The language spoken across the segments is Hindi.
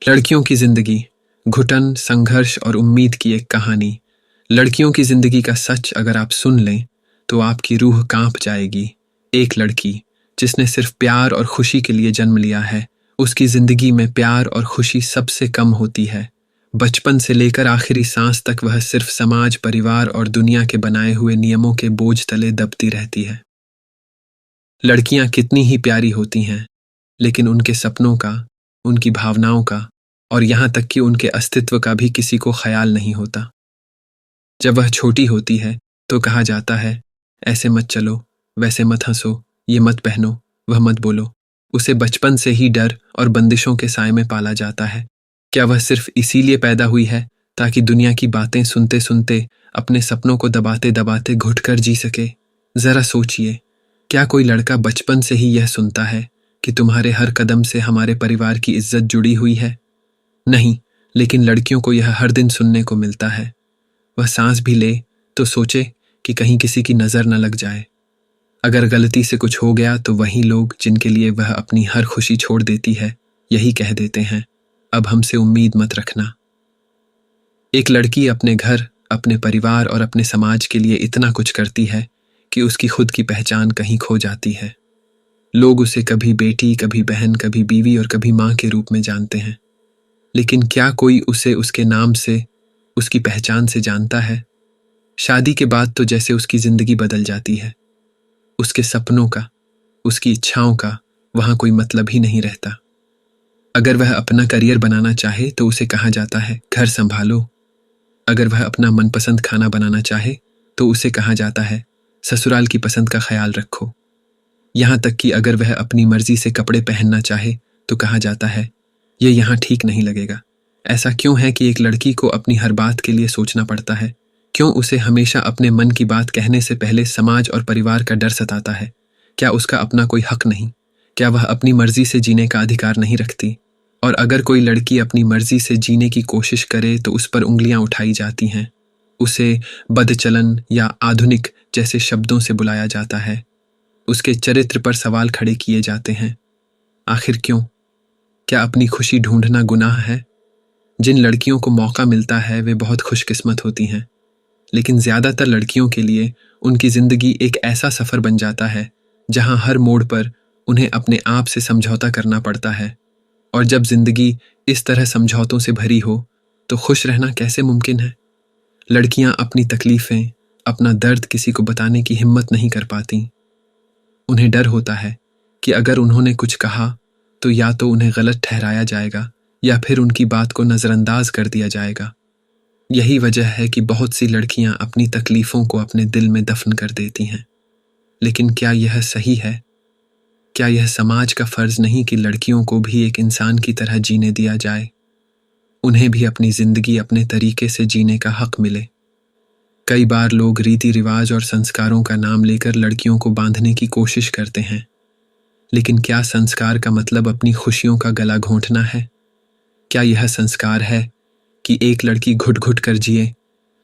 लड़कियों की जिंदगी, घुटन, संघर्ष और उम्मीद की एक कहानी। लड़कियों की जिंदगी का सच अगर आप सुन लें तो आपकी रूह कांप जाएगी। एक लड़की जिसने सिर्फ प्यार और खुशी के लिए जन्म लिया है, उसकी जिंदगी में प्यार और खुशी सबसे कम होती है। बचपन से लेकर आखिरी सांस तक वह सिर्फ समाज, परिवार और दुनिया के बनाए हुए नियमों के बोझ तले दबती रहती है। लड़कियां कितनी ही प्यारी होती हैं, लेकिन उनके सपनों का, उनकी भावनाओं का और यहाँ तक कि उनके अस्तित्व का भी किसी को ख्याल नहीं होता। जब वह छोटी होती है तो कहा जाता है, ऐसे मत चलो, वैसे मत हंसो, ये मत पहनो, वह मत बोलो। उसे बचपन से ही डर और बंदिशों के साए में पाला जाता है। क्या वह सिर्फ इसीलिए पैदा हुई है ताकि दुनिया की बातें सुनते सुनते, अपने सपनों को दबाते दबाते घुटकर जी सके? जरा सोचिए, क्या कोई लड़का बचपन से ही यह सुनता है कि तुम्हारे हर कदम से हमारे परिवार की इज्जत जुड़ी हुई है? नहीं, लेकिन लड़कियों को यह हर दिन सुनने को मिलता है। वह सांस भी ले तो सोचे कि कहीं किसी की नजर न लग जाए। अगर गलती से कुछ हो गया तो वही लोग जिनके लिए वह अपनी हर खुशी छोड़ देती है, यही कह देते हैं, अब हमसे उम्मीद मत रखना। एक लड़की अपने घर, अपने परिवार और अपने समाज के लिए इतना कुछ करती है कि उसकी खुद की पहचान कहीं खो जाती है। लोग उसे कभी बेटी, कभी बहन, कभी बीवी और कभी मां के रूप में जानते हैं। लेकिन क्या कोई उसे उसके नाम से, उसकी पहचान से जानता है? शादी के बाद तो जैसे उसकी जिंदगी बदल जाती है। उसके सपनों का, उसकी इच्छाओं का वहां कोई मतलब ही नहीं रहता। अगर वह अपना करियर बनाना चाहे तो उसे कहा जाता है, घर संभालो। अगर वह अपना मनपसंद खाना बनाना चाहे तो उसे कहा जाता है, ससुराल की पसंद का ख्याल रखो। यहां तक कि अगर वह अपनी मर्जी से कपड़े पहनना चाहे तो कहा जाता है, ये यहाँ ठीक नहीं लगेगा। ऐसा क्यों है कि एक लड़की को अपनी हर बात के लिए सोचना पड़ता है? क्यों उसे हमेशा अपने मन की बात कहने से पहले समाज और परिवार का डर सताता है? क्या उसका अपना कोई हक नहीं? क्या वह अपनी मर्जी से जीने का अधिकार नहीं रखती? और अगर कोई लड़की अपनी मर्जी से जीने की कोशिश करे तो उस पर उंगलियां उठाई जाती हैं। उसे बदचलन या आधुनिक जैसे शब्दों से बुलाया जाता है। उसके चरित्र पर सवाल खड़े किए जाते हैं। आखिर क्यों? क्या अपनी खुशी ढूंढना गुनाह है? जिन लड़कियों को मौका मिलता है वे बहुत खुशकिस्मत होती हैं, लेकिन ज्यादातर लड़कियों के लिए उनकी जिंदगी एक ऐसा सफर बन जाता है जहां हर मोड़ पर उन्हें अपने आप से समझौता करना पड़ता है। और जब जिंदगी इस तरह समझौतों से भरी हो तो खुश रहना कैसे मुमकिन है? लड़कियां अपनी तकलीफें, अपना दर्द किसी को बताने की हिम्मत नहीं कर पाती। उन्हें डर होता है कि अगर उन्होंने कुछ कहा तो या तो उन्हें गलत ठहराया जाएगा या फिर उनकी बात को नजरअंदाज कर दिया जाएगा। यही वजह है कि बहुत सी लड़कियां अपनी तकलीफों को अपने दिल में दफन कर देती हैं। लेकिन क्या यह सही है? क्या यह समाज का फर्ज नहीं कि लड़कियों को भी एक इंसान की तरह जीने दिया जाए? उन्हें भी अपनी जिंदगी अपने तरीके से जीने का हक मिले। कई बार लोग रीति रिवाज और संस्कारों का नाम लेकर लड़कियों को बांधने की कोशिश करते हैं, लेकिन क्या संस्कार का मतलब अपनी खुशियों का गला घोंटना है? क्या यह संस्कार है कि एक लड़की घुट घुट कर जिए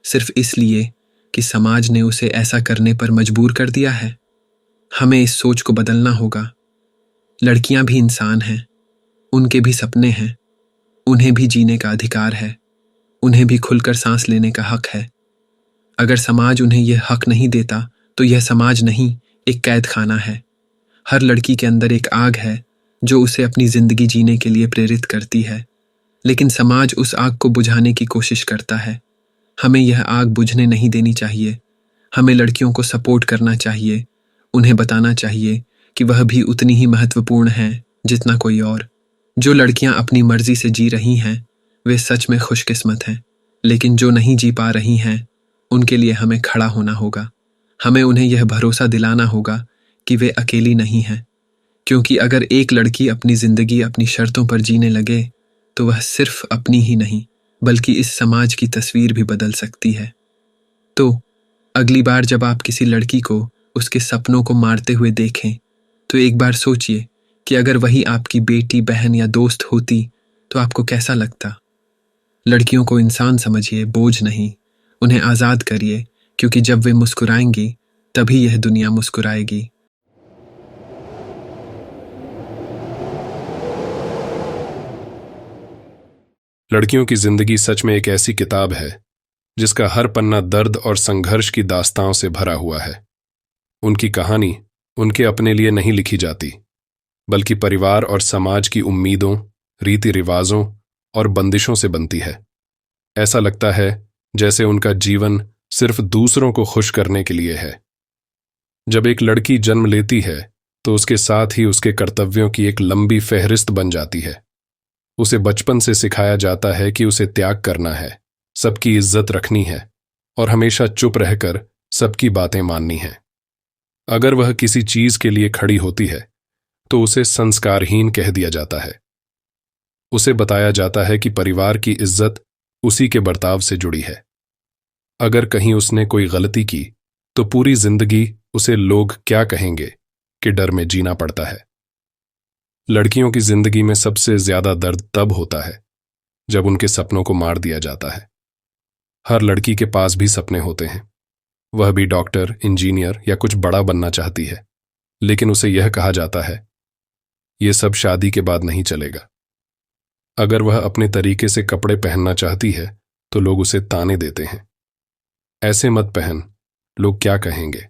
सिर्फ इसलिए कि समाज ने उसे ऐसा करने पर मजबूर कर दिया है? हमें इस सोच को बदलना होगा। लड़कियां भी इंसान हैं, उनके भी सपने हैं, उन्हें भी जीने का अधिकार है, उन्हें भी खुलकर सांस लेने का हक है। अगर समाज उन्हें यह हक नहीं देता तो यह समाज नहीं, एक कैद खाना है। हर लड़की के अंदर एक आग है जो उसे अपनी जिंदगी जीने के लिए प्रेरित करती है, लेकिन समाज उस आग को बुझाने की कोशिश करता है। हमें यह आग बुझने नहीं देनी चाहिए। हमें लड़कियों को सपोर्ट करना चाहिए, उन्हें बताना चाहिए कि वह भी उतनी ही महत्वपूर्ण हैं जितना कोई और। जो लड़कियां अपनी मर्जी से जी रही हैं वे सच में खुशकिस्मत हैं, लेकिन जो नहीं जी पा रही हैं उनके लिए हमें खड़ा होना होगा। हमें उन्हें यह भरोसा दिलाना होगा कि वे अकेली नहीं हैं, क्योंकि अगर एक लड़की अपनी जिंदगी अपनी शर्तों पर जीने लगे तो वह सिर्फ अपनी ही नहीं बल्कि इस समाज की तस्वीर भी बदल सकती है। तो अगली बार जब आप किसी लड़की को उसके सपनों को मारते हुए देखें तो एक बार सोचिए कि अगर वही आपकी बेटी, बहन या दोस्त होती तो आपको कैसा लगता? लड़कियों को इंसान समझिए, बोझ नहीं। उन्हें आज़ाद करिए, क्योंकि जब वे मुस्कुराएंगी तभी यह दुनिया मुस्कुराएगी। लड़कियों की जिंदगी सच में एक ऐसी किताब है जिसका हर पन्ना दर्द और संघर्ष की दास्तानों से भरा हुआ है। उनकी कहानी उनके अपने लिए नहीं लिखी जाती, बल्कि परिवार और समाज की उम्मीदों, रीति रिवाजों और बंदिशों से बनती है। ऐसा लगता है जैसे उनका जीवन सिर्फ दूसरों को खुश करने के लिए है। जब एक लड़की जन्म लेती है तो उसके साथ ही उसके कर्तव्यों की एक लंबी फहरिस्त बन जाती है। उसे बचपन से सिखाया जाता है कि उसे त्याग करना है, सबकी इज्जत रखनी है और हमेशा चुप रहकर सबकी बातें माननी है। अगर वह किसी चीज के लिए खड़ी होती है तो उसे संस्कारहीन कह दिया जाता है। उसे बताया जाता है कि परिवार की इज्जत उसी के बर्ताव से जुड़ी है। अगर कहीं उसने कोई गलती की तो पूरी जिंदगी उसे लोग क्या कहेंगे कि डर में जीना पड़ता है। लड़कियों की जिंदगी में सबसे ज्यादा दर्द तब होता है जब उनके सपनों को मार दिया जाता है। हर लड़की के पास भी सपने होते हैं। वह भी डॉक्टर, इंजीनियर या कुछ बड़ा बनना चाहती है, लेकिन उसे यह कहा जाता है, यह सब शादी के बाद नहीं चलेगा। अगर वह अपने तरीके से कपड़े पहनना चाहती है तो लोग उसे ताने देते हैं, ऐसे मत पहन, लोग क्या कहेंगे।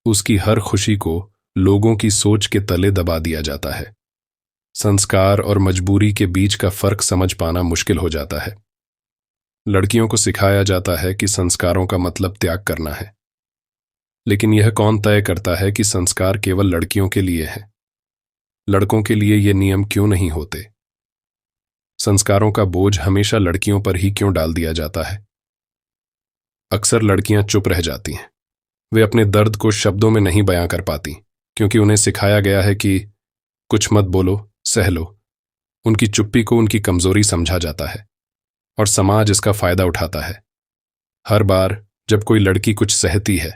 उसकी हर खुशी को लोगों की सोच के तले दबा दिया जाता है। संस्कार और मजबूरी के बीच का फर्क समझ पाना मुश्किल हो जाता है। लड़कियों को सिखाया जाता है कि संस्कारों का मतलब त्याग करना है, लेकिन यह कौन तय करता है कि संस्कार केवल लड़कियों के लिए है? लड़कों के लिए ये नियम क्यों नहीं होते? संस्कारों का बोझ हमेशा लड़कियों पर ही क्यों डाल दिया जाता है? अक्सर लड़कियां चुप रह जाती हैं। वे अपने दर्द को शब्दों में नहीं बयां कर पाती, क्योंकि उन्हें सिखाया गया है कि कुछ मत बोलो, सह लो। उनकी चुप्पी को उनकी कमजोरी समझा जाता है और समाज इसका फायदा उठाता है। हर बार जब कोई लड़की कुछ सहती है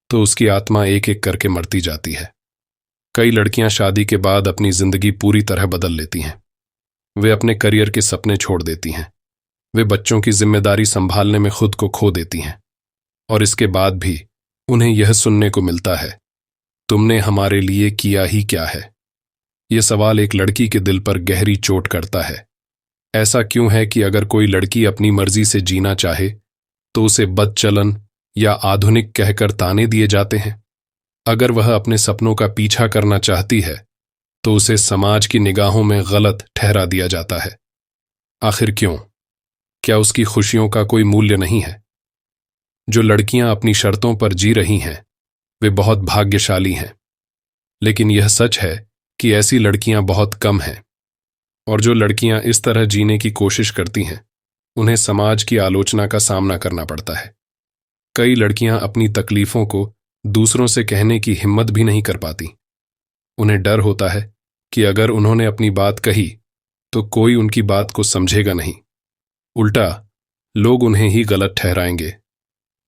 तो उसकी आत्मा एक एक करके मरती जाती है। कई लड़कियां शादी के बाद अपनी जिंदगी पूरी तरह बदल लेती हैं। वे अपने करियर के सपने छोड़ देती हैं। वे बच्चों की जिम्मेदारी संभालने में खुद को खो देती हैं, और इसके बाद भी उन्हें यह सुनने को मिलता है, तुमने हमारे लिए किया ही क्या है। यह सवाल एक लड़की के दिल पर गहरी चोट करता है। ऐसा क्यों है कि अगर कोई लड़की अपनी मर्जी से जीना चाहे तो उसे बदचलन या आधुनिक कहकर ताने दिए जाते हैं? अगर वह अपने सपनों का पीछा करना चाहती है तो उसे समाज की निगाहों में गलत ठहरा दिया जाता है। आखिर क्यों? क्या उसकी खुशियों का कोई मूल्य नहीं है? जो लड़कियां अपनी शर्तों पर जी रही हैं वे बहुत भाग्यशाली हैं, लेकिन यह सच है कि ऐसी लड़कियां बहुत कम हैं। और जो लड़कियां इस तरह जीने की कोशिश करती हैं उन्हें समाज की आलोचना का सामना करना पड़ता है। कई लड़कियां अपनी तकलीफों को दूसरों से कहने की हिम्मत भी नहीं कर पाती। उन्हें डर होता है कि अगर उन्होंने अपनी बात कही तो कोई उनकी बात को समझेगा नहीं, उल्टा लोग उन्हें ही गलत ठहराएंगे।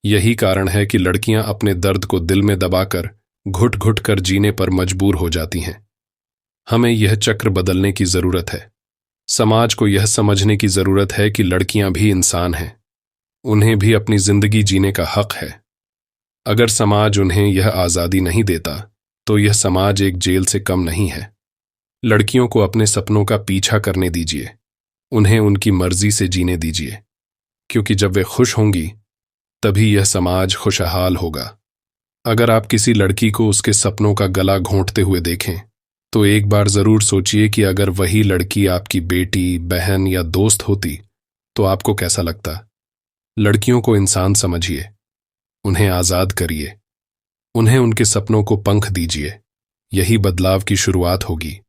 यही कारण है कि लड़कियां अपने दर्द को दिल में दबाकर घुट घुट कर जीने पर मजबूर हो जाती हैं। हमें यह चक्र बदलने की जरूरत है। समाज को यह समझने की जरूरत है कि लड़कियां भी इंसान हैं, उन्हें भी अपनी जिंदगी जीने का हक है। अगर समाज उन्हें यह आज़ादी नहीं देता तो यह समाज एक जेल से कम नहीं है। लड़कियों को अपने सपनों का पीछा करने दीजिए, उन्हें उनकी मर्जी से जीने दीजिए, क्योंकि जब वे खुश होंगी तभी यह समाज खुशहाल होगा। अगर आप किसी लड़की को उसके सपनों का गला घोंटते हुए देखें तो एक बार जरूर सोचिए कि अगर वही लड़की आपकी बेटी, बहन या दोस्त होती तो आपको कैसा लगता। लड़कियों को इंसान समझिए, उन्हें आज़ाद करिए, उन्हें उनके सपनों को पंख दीजिए। यही बदलाव की शुरुआत होगी।